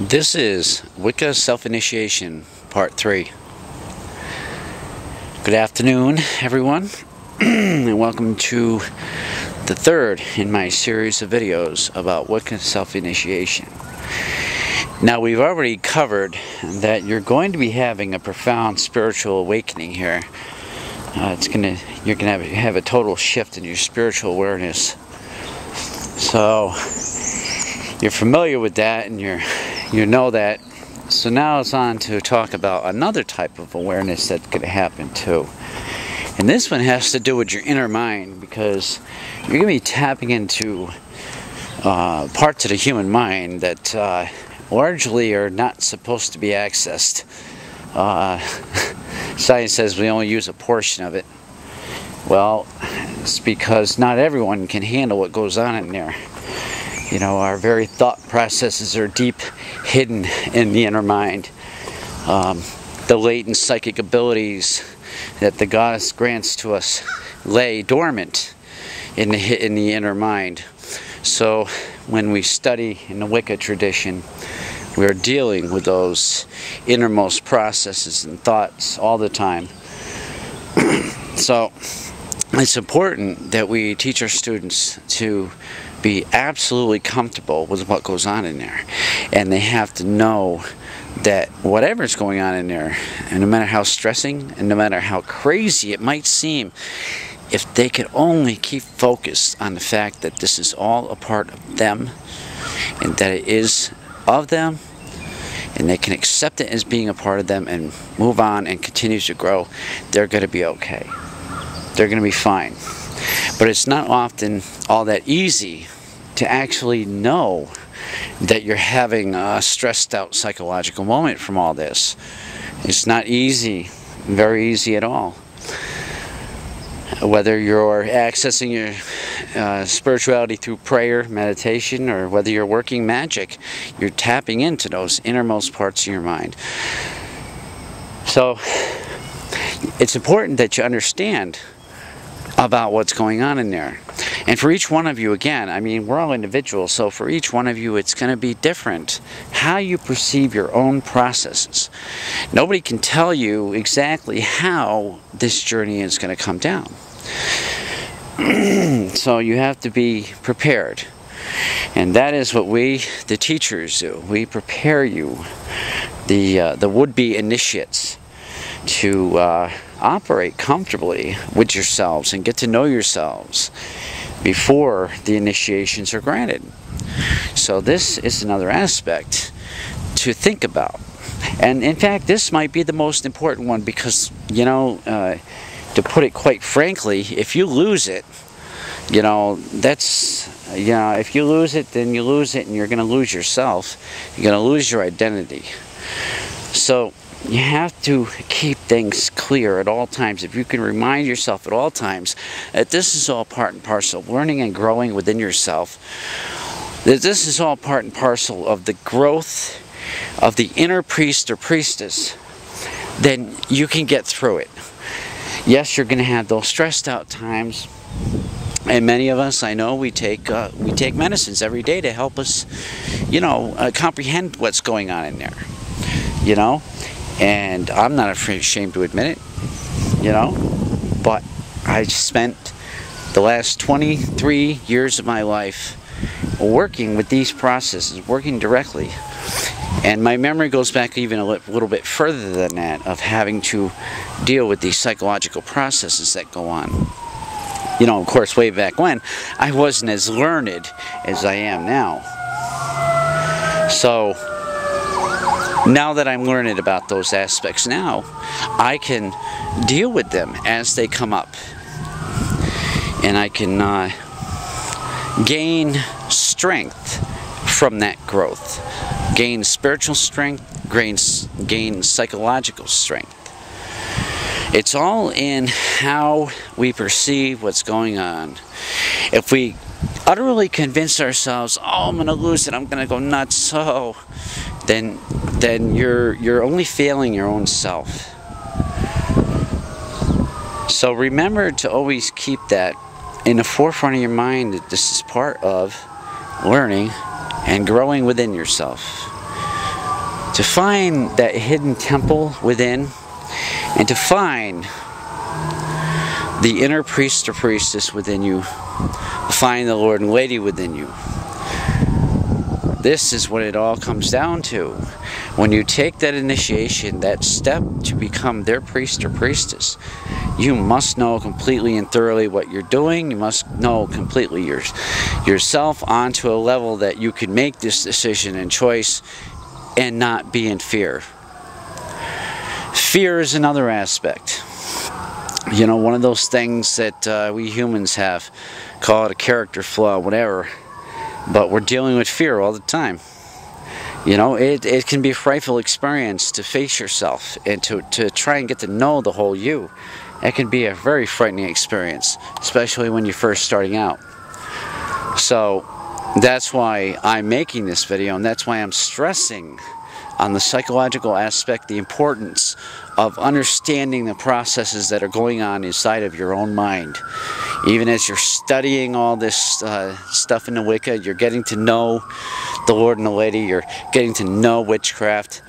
This is Wicca Self-Initiation, Part 3. Good afternoon, everyone, and welcome to the third in my series of videos about Wicca Self-Initiation. Now, we've already covered that you're going to be having a profound spiritual awakening here. You're gonna have a total shift in your spiritual awareness. So you're familiar with that, and you know that. So now it's on to talk about another type of awareness that's going to happen too. And this one has to do with your inner mind, because you're going to be tapping into parts of the human mind that largely are not supposed to be accessed. Science says we only use a portion of it. Well, it's because not everyone can handle what goes on in there. You know, our very thought processes are deep hidden in the inner mind. The latent psychic abilities that the goddess grants to us lay dormant in the inner mind. So when we study in the Wicca tradition, we're dealing with those innermost processes and thoughts all the time. So it's important that we teach our students to be absolutely comfortable with what goes on in there, and they have to know that whatever's going on in there, and no matter how stressing and no matter how crazy it might seem, if they could only keep focused on the fact that this is all a part of them and that it is of them, and they can accept it as being a part of them and move on and continue to grow, they're going to be okay. They're going to be fine. But it's not often all that easy to actually know that you're having a stressed out psychological moment from all this. It's not easy, very easy at all. Whether you're accessing your spirituality through prayer, meditation, or whether you're working magic, you're tapping into those innermost parts of your mind. So it's important that you understand about what's going on in there. And for each one of you, again, I mean, we're all individuals, so for each one of you it's going to be different how you perceive your own processes. Nobody can tell you exactly how this journey is going to come down. So you have to be prepared. And that is what we, the teachers, do. We prepare you, the would-be initiates, to operate comfortably with yourselves and get to know yourselves before the initiations are granted. So this is another aspect to think about. And in fact, this might be the most important one, because, you know, to put it quite frankly, if you lose it, you know, if you lose it, then you lose it, and you're going to lose yourself. You're going to lose your identity. So you have to keep things clear at all times. If you can remind yourself at all times that this is all part and parcel of learning and growing within yourself, that this is all part and parcel of the growth of the inner priest or priestess, then you can get through it. Yes, you're going to have those stressed out times, and many of us, I know, we take medicines every day to help us, you know, comprehend what's going on in there, you know. And I'm not ashamed to admit it, you know, but I spent the last 23 years of my life working with these processes, working directly. And my memory goes back even a little bit further than that, of having to deal with these psychological processes that go on. You know, of course, way back when, I wasn't as learned as I am now. So now that I'm learning about those aspects now, I can deal with them as they come up. And I can gain strength from that growth. Gain spiritual strength, gain psychological strength. It's all in how we perceive what's going on. If we utterly convince ourselves, oh, I'm going to lose it, I'm going to go nuts, so then you're only failing your own self. So remember to always keep that in the forefront of your mind, that this is part of learning and growing within yourself. to find that hidden temple within, and to find the inner priest or priestess within you, find the Lord and Lady within you. This is what it all comes down to. When you take that initiation, that step to become their priest or priestess, you must know completely and thoroughly what you're doing. You must know completely yourself onto a level that you can make this decision and choice and not be in fear. Fear is another aspect. You know, one of those things that we humans have, call it a character flaw, whatever, but we're dealing with fear all the time. You know, it can be a frightful experience to face yourself and to try and get to know the whole you. It can be a very frightening experience, especially when you're first starting out. So that's why I'm making this video, and that's why I'm stressing on the psychological aspect, the importance of understanding the processes that are going on inside of your own mind. Even as you're studying all this stuff in the Wicca, you're getting to know the Lord and the Lady, you're getting to know witchcraft.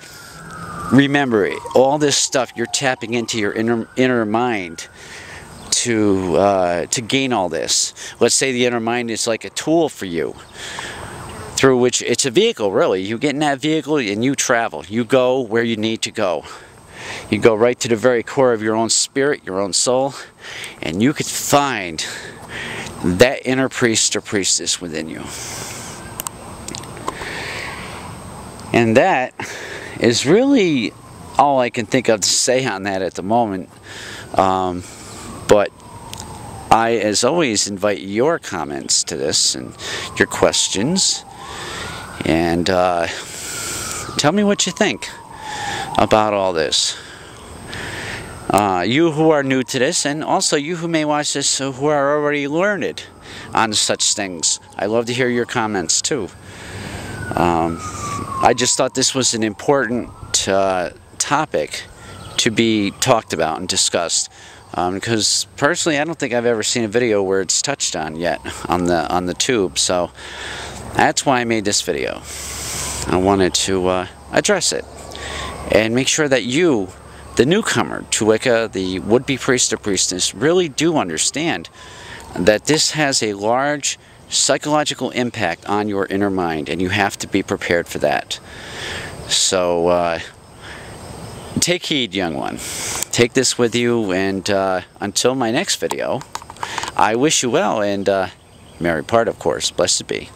Remember, all this stuff, you're tapping into your inner mind to gain all this. Let's say the inner mind is like a tool for you, through which it's a vehicle, really. You get in that vehicle and you travel. You go where you need to go. You go right to the very core of your own spirit, your own soul, and you could find that inner priest or priestess within you. And that is really all I can think of to say on that at the moment. But I, as always, invite your comments to this and your questions. And tell me what you think about all this. You who are new to this, and also you who may watch this who are already learned on such things. I love to hear your comments too. I just thought this was an important topic to be talked about and discussed. Because personally, I don't think I've ever seen a video where it's touched on yet on the tube. So that's why I made this video. I wanted to address it and make sure that you, the newcomer to Wicca, the would-be priest or priestess, really do understand that this has a large psychological impact on your inner mind, and you have to be prepared for that. So take heed, young one. Take this with you, and until my next video, I wish you well, and merry part, of course. Blessed be.